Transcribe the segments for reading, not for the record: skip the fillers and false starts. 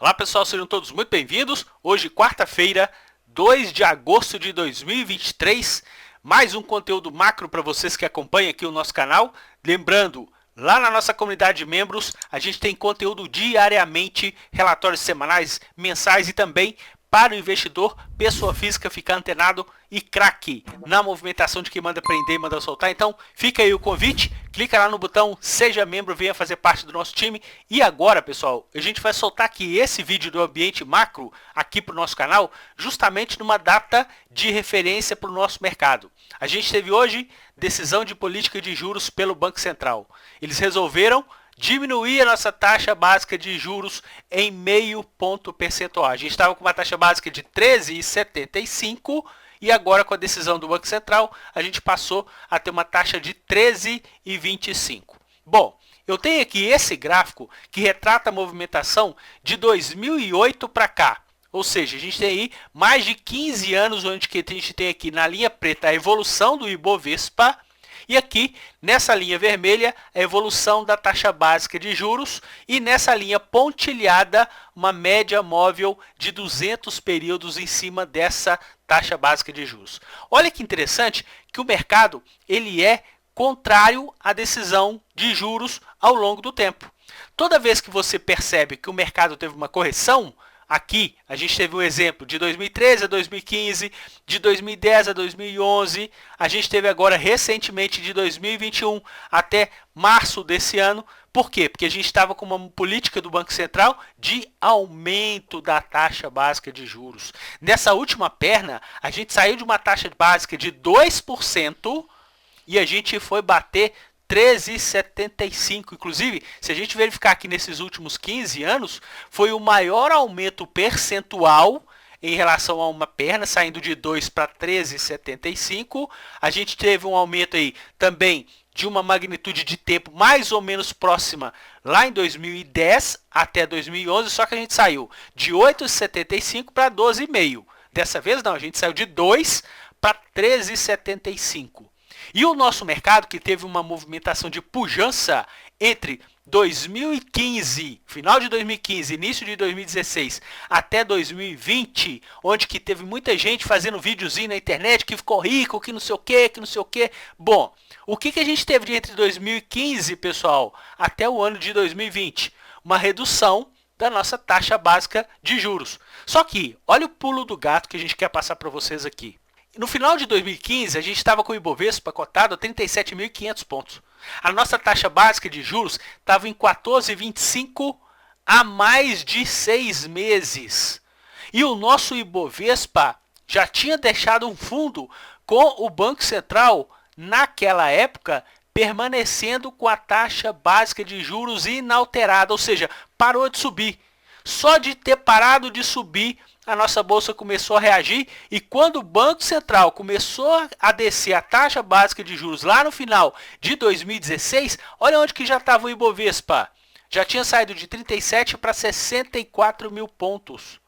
Olá pessoal, sejam todos muito bem-vindos. Hoje, quarta-feira, 2 de agosto de 2023. Mais um conteúdo macro para vocês que acompanham aqui o nosso canal. Lembrando, lá na nossa comunidade de membros, a gente tem conteúdo diariamente, relatórios semanais, mensais e também para o investidor, pessoa física, ficar antenado e craque na movimentação de quem manda prender e manda soltar. Então, fica aí o convite, clica lá no botão Seja Membro, venha fazer parte do nosso time. E agora, pessoal, a gente vai soltar aqui esse vídeo do ambiente macro aqui para o nosso canal, justamente numa data de referência para o nosso mercado. A gente teve hoje decisão de política de juros pelo Banco Central. Eles resolveram diminuir a nossa taxa básica de juros em meio ponto percentual. A gente estava com uma taxa básica de 13,75 e agora com a decisão do Banco Central a gente passou a ter uma taxa de 13,25. Bom, eu tenho aqui esse gráfico que retrata a movimentação de 2008 para cá. Ou seja, a gente tem aí mais de 15 anos onde que a gente tem aqui na linha preta a evolução do Ibovespa. E aqui, nessa linha vermelha, a evolução da taxa básica de juros e nessa linha pontilhada, uma média móvel de 200 períodos em cima dessa taxa básica de juros. Olha que interessante que o mercado ele é contrário à decisão de juros ao longo do tempo. Toda vez que você percebe que o mercado teve uma correção, aqui a gente teve um exemplo de 2013 a 2015, de 2010 a 2011, a gente teve agora recentemente de 2021 até março desse ano. Por quê? Porque a gente estava com uma política do Banco Central de aumento da taxa básica de juros. Nessa última perna, a gente saiu de uma taxa básica de 2% e a gente foi bater 13,75. Inclusive, se a gente verificar aqui nesses últimos 15 anos, foi o maior aumento percentual em relação a uma perna, saindo de 2 para 13,75. A gente teve um aumento aí também de uma magnitude de tempo mais ou menos próxima lá em 2010 até 2011, só que a gente saiu de 8,75 para 12,5. Dessa vez não, a gente saiu de 2 para 13,75. E o nosso mercado, que teve uma movimentação de pujança entre 2015, final de 2015, início de 2016, até 2020, onde que teve muita gente fazendo videozinho na internet, que ficou rico, que não sei o que, que não sei o que. Bom, o que que a gente teve de entre 2015, pessoal, até o ano de 2020? Uma redução da nossa taxa básica de juros. Só que, olha o pulo do gato que a gente quer passar para vocês aqui. No final de 2015, a gente estava com o Ibovespa cotado a 37.500 pontos. A nossa taxa básica de juros estava em 14,25 há mais de 6 meses. E o nosso Ibovespa já tinha deixado um fundo com o Banco Central, naquela época, permanecendo com a taxa básica de juros inalterada, ou seja, parou de subir. Só de ter parado de subir, a nossa bolsa começou a reagir, e quando o Banco Central começou a descer a taxa básica de juros lá no final de 2016, olha onde que já estava o Ibovespa. Já tinha saído de 37 para 64 mil pontos.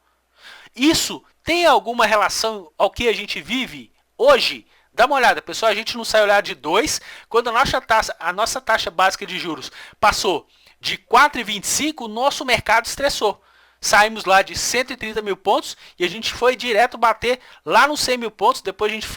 Isso tem alguma relação ao que a gente vive hoje? Dá uma olhada, pessoal, a gente não sai olhar de 2, quando a nossa taxa básica de juros passou de 4,25, o nosso mercado estressou. Saímos lá de 130 mil pontos e a gente foi direto bater lá nos 100 mil pontos. Depois a gente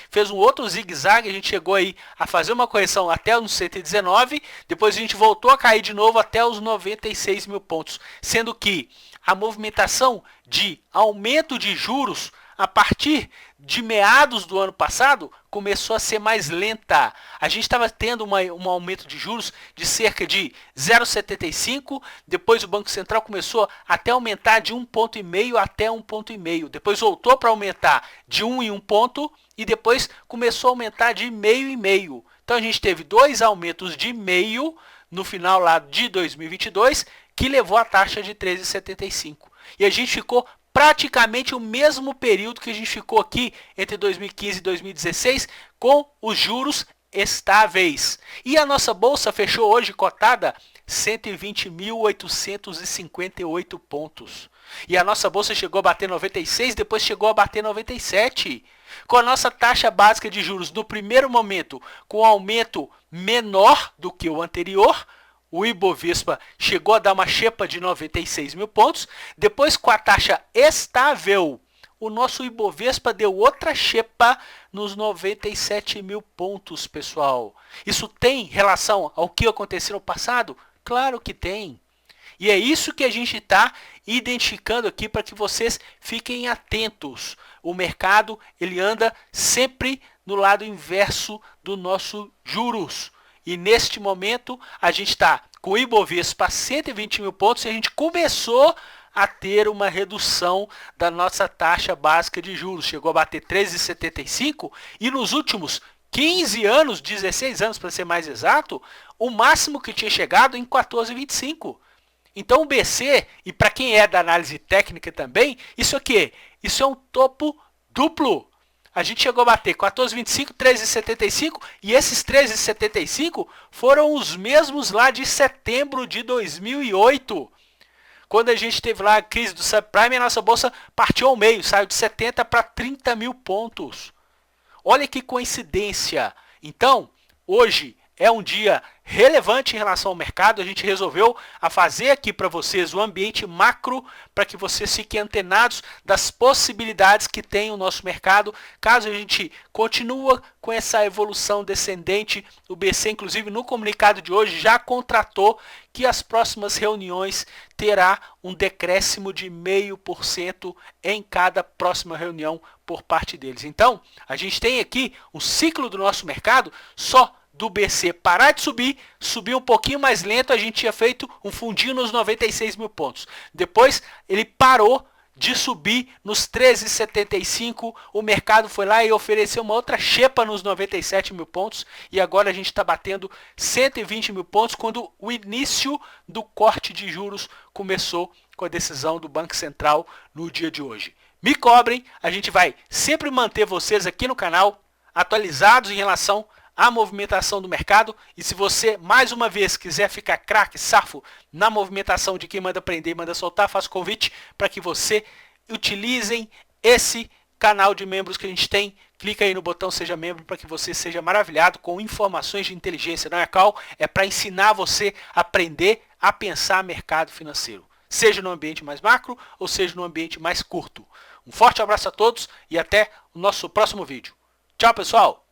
fez um outro zigue-zague, a gente chegou aí a fazer uma correção até os 119. Depois a gente voltou a cair de novo até os 96 mil pontos. Sendo que a movimentação de aumento de juros a partir de meados do ano passado começou a ser mais lenta. A gente estava tendo um aumento de juros de cerca de 0,75, depois o Banco Central começou até aumentar de 1,5 ponto até 1,5 ponto, depois voltou para aumentar de 1 em 1 ponto e depois começou a aumentar de meio em meio. Então a gente teve 2 aumentos de meio no final lá de 2022, que levou a taxa de 13,75. E a gente ficou praticamente o mesmo período que a gente ficou aqui entre 2015 e 2016 com os juros estáveis. E a nossa bolsa fechou hoje cotada 120.858 pontos. E a nossa bolsa chegou a bater 96, depois chegou a bater 97. Com a nossa taxa básica de juros no primeiro momento com aumento menor do que o anterior, o Ibovespa chegou a dar uma xepa de 96 mil pontos. Depois, com a taxa estável, o nosso Ibovespa deu outra xepa nos 97 mil pontos, pessoal. Isso tem relação ao que aconteceu no passado? Claro que tem. E é isso que a gente está identificando aqui para que vocês fiquem atentos. O mercado ele anda sempre no lado inverso do nosso juros. E neste momento a gente está com o Ibovespa a 120 mil pontos e a gente começou a ter uma redução da nossa taxa básica de juros. Chegou a bater 13,75 e nos últimos 15 anos, 16 anos para ser mais exato, o máximo que tinha chegado em 14,25. Então o BC, e para quem é da análise técnica também, isso aqui, isso é um topo duplo. A gente chegou a bater 14,25, 13,75 e esses 13,75 foram os mesmos lá de setembro de 2008. Quando a gente teve lá a crise do subprime, a nossa bolsa partiu ao meio, saiu de 70 para 30 mil pontos. Olha que coincidência. Então, hoje é um dia relevante em relação ao mercado. A gente resolveu fazer aqui para vocês o ambiente macro para que vocês fiquem antenados das possibilidades que tem o nosso mercado. Caso a gente continue com essa evolução descendente, o BC, inclusive no comunicado de hoje, já contratou que as próximas reuniões terá um decréscimo de 0,5% em cada próxima reunião por parte deles. Então, a gente tem aqui um ciclo do nosso mercado só do BC parar de subir um pouquinho mais lento, a gente tinha feito um fundinho nos 96 mil pontos. Depois ele parou de subir nos 13,75, o mercado foi lá e ofereceu uma outra xepa nos 97 mil pontos e agora a gente está batendo 120 mil pontos quando o início do corte de juros começou com a decisão do Banco Central no dia de hoje. Me cobrem, a gente vai sempre manter vocês aqui no canal atualizados em relação a movimentação do mercado. E se você, mais uma vez, quiser ficar craque, safo na movimentação de quem manda prender e manda soltar, faço convite para que você utilizem esse canal de membros que a gente tem. Clica aí no botão Seja Membro para que você seja maravilhado com informações de inteligência. Não é call, é para ensinar você a aprender a pensar mercado financeiro. Seja no ambiente mais macro ou seja no ambiente mais curto. Um forte abraço a todos e até o nosso próximo vídeo. Tchau, pessoal!